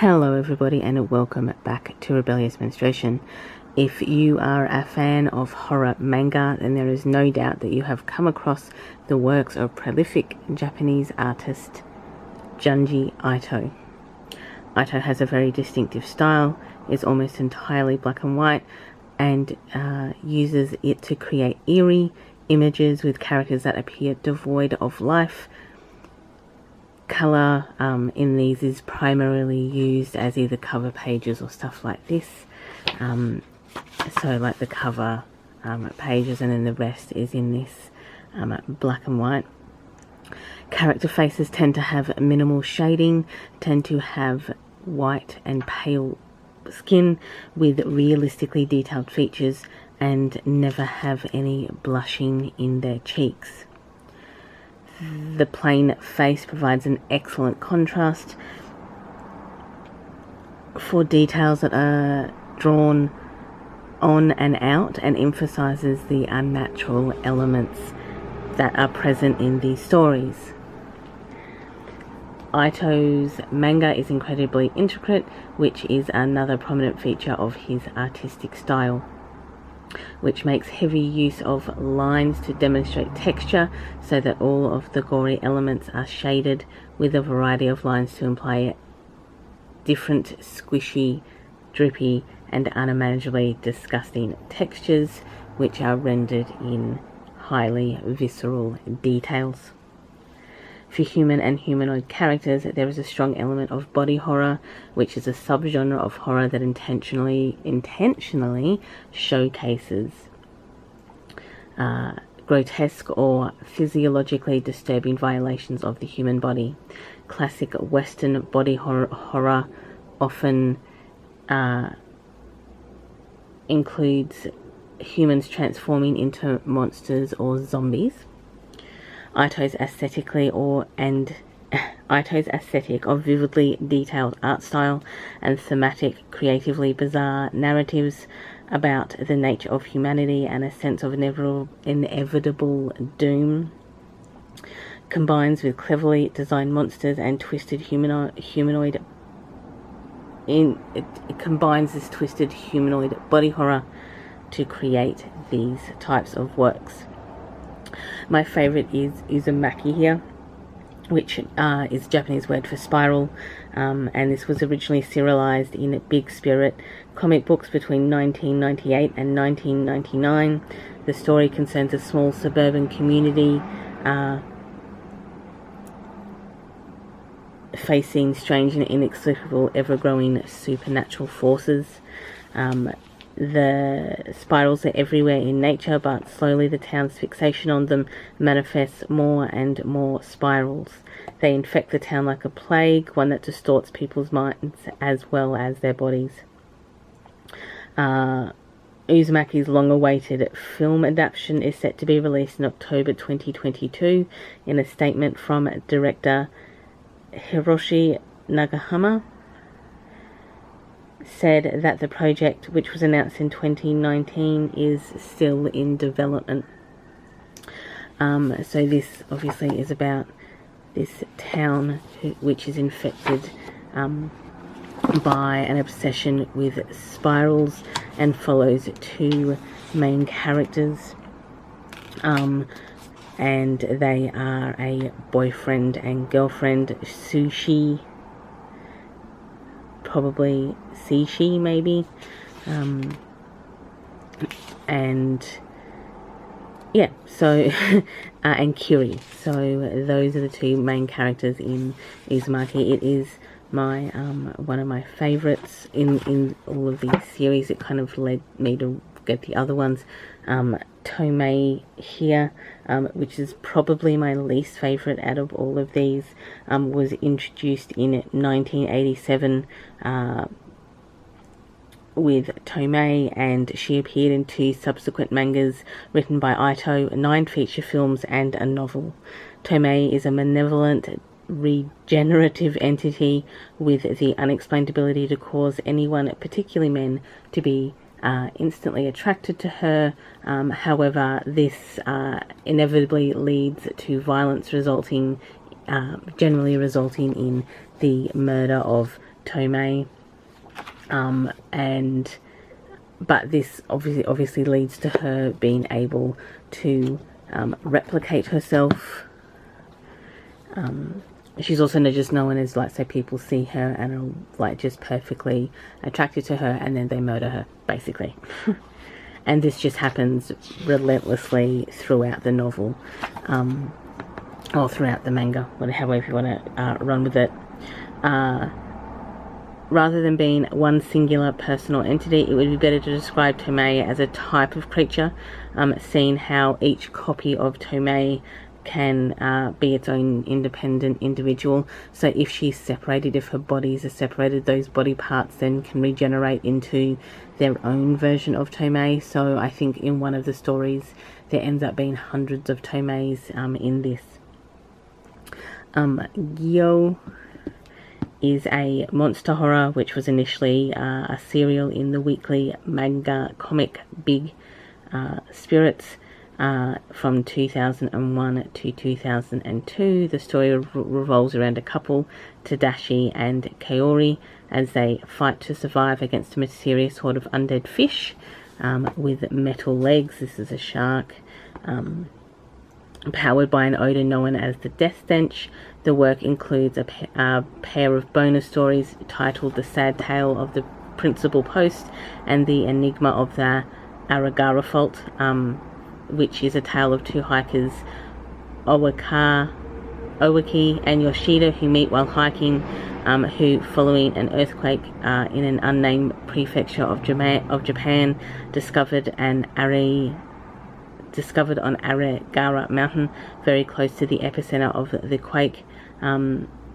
Hello everybody and welcome back to Rebellious Menstruation. If you are a fan of horror manga, then there is no doubt that you have come across the works of prolific Japanese artist Junji Ito. Ito has a very distinctive style, is almost entirely black and white, and uses it to create eerie images with characters that appear devoid of life. Colour in these is primarily used as either cover pages or stuff like this. So like the cover pages, and then the rest is in this black and white. Character faces tend to have minimal shading, tend to have white and pale skin with realistically detailed features, and never have any blushing in their cheeks. The plain face provides an excellent contrast for details that are drawn on and out, and emphasizes the unnatural elements that are present in these stories. Ito's manga is incredibly intricate, which is another prominent feature of his artistic style, which makes heavy use of lines to demonstrate texture, so that all of the gory elements are shaded with a variety of lines to imply different squishy, drippy, and unimaginably disgusting textures, which are rendered in highly visceral details. For human and humanoid characters, there is a strong element of body horror, which is a subgenre of horror that intentionally showcases grotesque or physiologically disturbing violations of the human body. Classic Western body horror often includes humans transforming into monsters or zombies. Ito's aesthetic of vividly detailed art style and thematic, creatively bizarre narratives about the nature of humanity and a sense of inevitable doom combines with cleverly designed monsters and twisted humanoid it combines this twisted humanoid body horror to create these types of works. My favourite is Uzumaki here, which is Japanese word for spiral, and this was originally serialized in Big Spirit comic books between 1998 and 1999. The story concerns a small suburban community facing strange and inexplicable, ever-growing supernatural forces. The spirals are everywhere in nature, but slowly the town's fixation on them manifests more and more spirals. They infect the town like a plague, one that distorts people's minds as well as their bodies. Uzumaki's long-awaited film adaptation is set to be released in October 2022. In a statement from director Hiroshi Nagahama, said that the project, which was announced in 2019, is still in development. So this obviously is about this town which is infected by an obsession with spirals, and follows two main characters, and they are a boyfriend and girlfriend, Sushi, probably Sishi maybe, and yeah, so and Kiri. So those are the two main characters in Uzumaki. It is my one of my favorites in all of these series. It kind of led me to get the other ones. Tomei here, which is probably my least favorite out of all of these, was introduced in 1987 with Tomei, and she appeared in 2 subsequent mangas written by Ito, 9 feature films, and a novel. Tomei is a malevolent, regenerative entity with the unexplained ability to cause anyone, particularly men, to be instantly attracted to her. However, this inevitably leads to violence, generally resulting in the murder of Tomei, but this obviously leads to her being able to replicate herself. She's also just known as, like, say people see her and are like just perfectly attracted to her, and then they murder her, basically. And this just happens relentlessly throughout the novel, or throughout the manga, however you want to run with it. Rather than being one singular personal entity, it would be better to describe Tomei as a type of creature, seeing how each copy of Tomei can be its own independent individual. So if she's separated, if her bodies are separated, those body parts then can regenerate into their own version of Tomei. So I think in one of the stories there ends up being hundreds of Tomeis in this. Gyo is a monster horror, which was initially a serial in the weekly manga comic Big Spirits from 2001 to 2002. The story revolves around a couple, Tadashi and Kaori, as they fight to survive against a mysterious horde of undead fish with metal legs. This is a shark. Powered by an odor known as the Death Stench. The work includes a pair of bonus stories titled The Sad Tale of the Principal Post and The Enigma of the Aragara Fault, which is a tale of two hikers, Owaki and Yoshida, who meet while hiking, who, following an earthquake in an unnamed prefecture of Japan, discovered on Aragara Mountain, very close to the epicenter of the quake,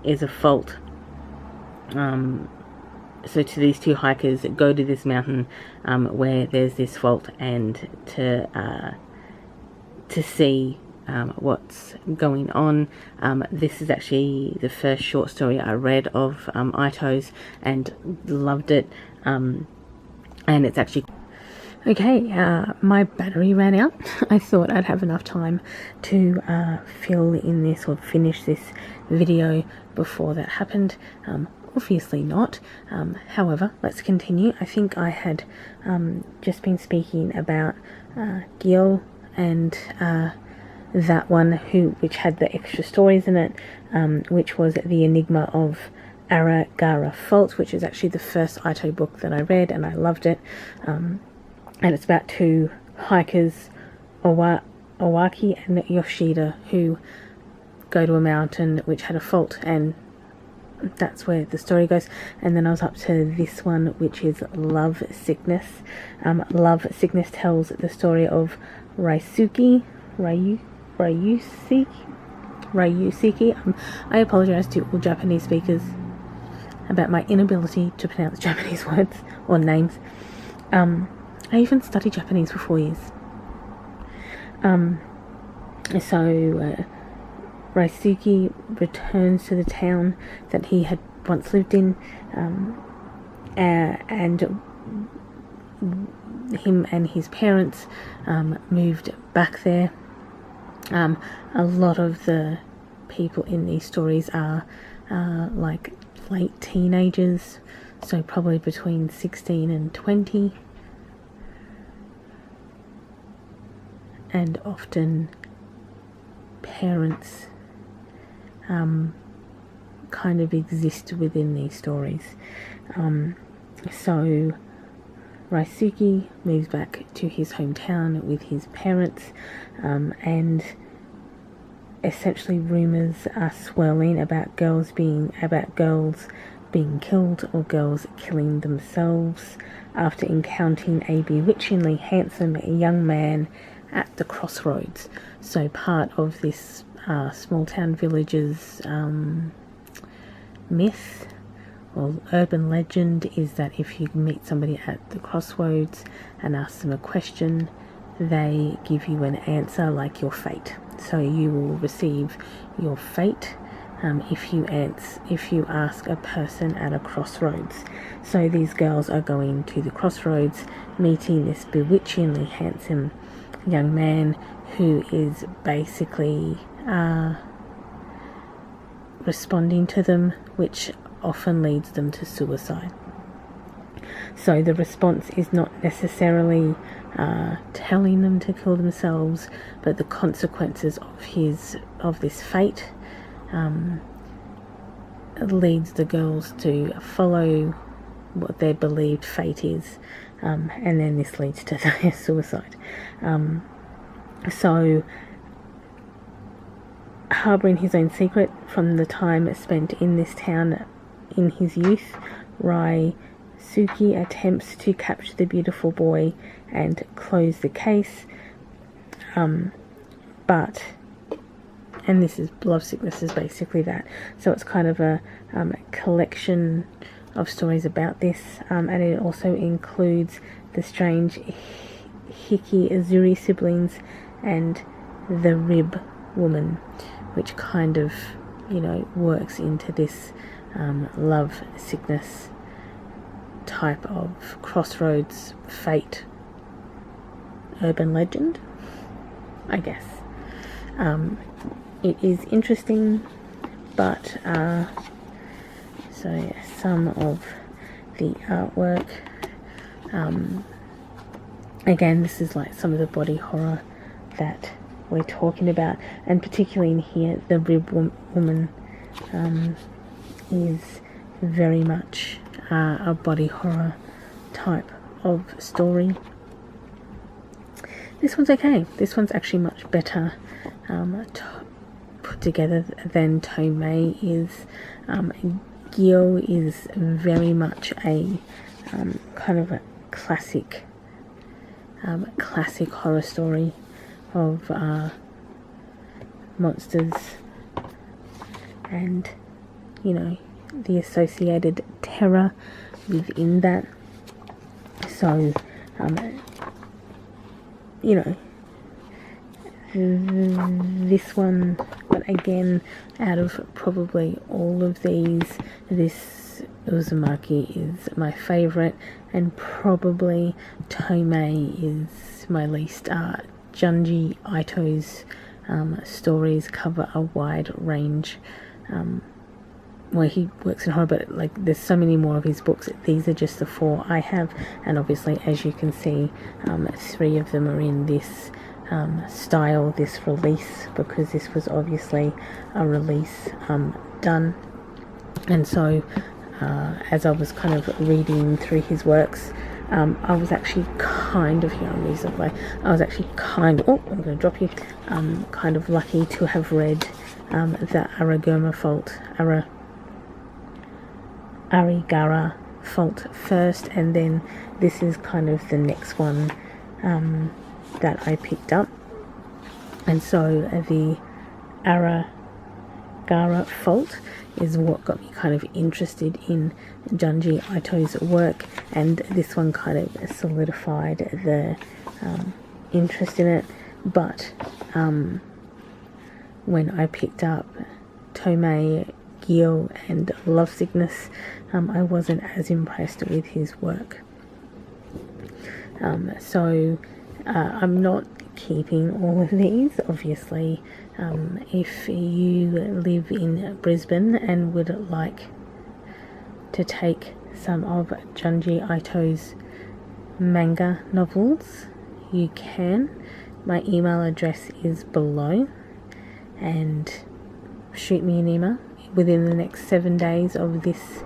is a fault. So to these two hikers, go to this mountain where there's this fault, and to see what's going on. This is actually the first short story I read of Ito's, and loved it. And it's actually... Okay, my battery ran out. I thought I'd have enough time to fill in this or finish this video before that happened. Obviously not. However, let's continue. I think I had just been speaking about Gyo and that one which had the extra stories in it, which was The Enigma of Aragara Fault, which is actually the first Ito book that I read, and I loved it. And it's about two hikers, Owaki and Yoshida, who go to a mountain which had a fault, and that's where the story goes. And then I was up to this one, which is Love Sickness. Love Sickness tells the story of Ryusuke. I apologize to all Japanese speakers about my inability to pronounce Japanese words or names. I even studied Japanese for 4 years. Ryusuke returns to the town that he had once lived in, and him and his parents moved back there. A lot of the people in these stories are like late teenagers, so probably between 16 and 20. And often parents kind of exist within these stories. So Ryusuke moves back to his hometown with his parents, and essentially rumors are swirling about girls being killed or girls killing themselves after encountering a bewitchingly handsome young man at the crossroads. So part of this small town village's myth or urban legend is that if you meet somebody at the crossroads and ask them a question, they give you an answer like your fate. So you will receive your fate if you ask a person at a crossroads. So these girls are going to the crossroads, meeting this bewitchingly handsome young man who is basically responding to them, which often leads them to suicide. So the response is not necessarily telling them to kill themselves, but the consequences of this fate leads the girls to follow what their believed fate is, and then this leads to their suicide. So harbouring his own secret from the time spent in this town in his youth, Ryosuke attempts to capture the beautiful boy and close the case, but, and this is Lovesickness is basically that, so it's kind of a collection of stories about this, and it also includes the strange Hiki Azuri siblings and the Rib woman, which kind of, you know, works into this love sickness type of crossroads fate urban legend, I guess. It is interesting, but so yeah, some of the artwork, again, this is like some of the body horror that we're talking about, and particularly in here, the Rib woman is very much a body horror type of story. This one's okay. This one's actually much better put together than Tomei is. Gyo is very much a kind of a classic horror story of monsters and, you know, the associated terror within that. So, you know, this one, but again, out of probably all of these, this Uzumaki is my favourite, and probably Tomei is my least. Junji Ito's stories cover a wide range, where he works in horror, but like there's so many more of his books. These are just the 4 I have, and obviously, as you can see, 3 of them are in this style, this release, because this was obviously a release done. And so as I was kind of reading through his works, I was actually kind of, here I'm reasonably, I was actually kind of, oh, I'm going to drop you, kind of lucky to have read the Arigara Fault first, and then this is kind of the next one that I picked up. And so the Arigara Fault is what got me kind of interested in Junji Ito's work, and this one kind of solidified the interest in it. But when I picked up Tomei, Gyo and Lovesickness, I wasn't as impressed with his work. So I'm not keeping all of these, obviously. If you live in Brisbane and would like to take some of Junji Ito's manga novels, you can. My email address is below, and shoot me an email within the next 7 days of this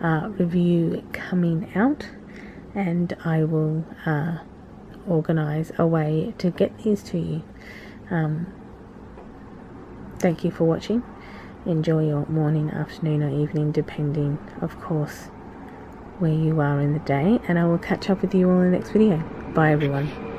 review coming out, and I will organise a way to get these to you. Thank you for watching. Enjoy your morning, afternoon or evening, depending, of course, where you are in the day, and I will catch up with you all in the next video. Bye everyone.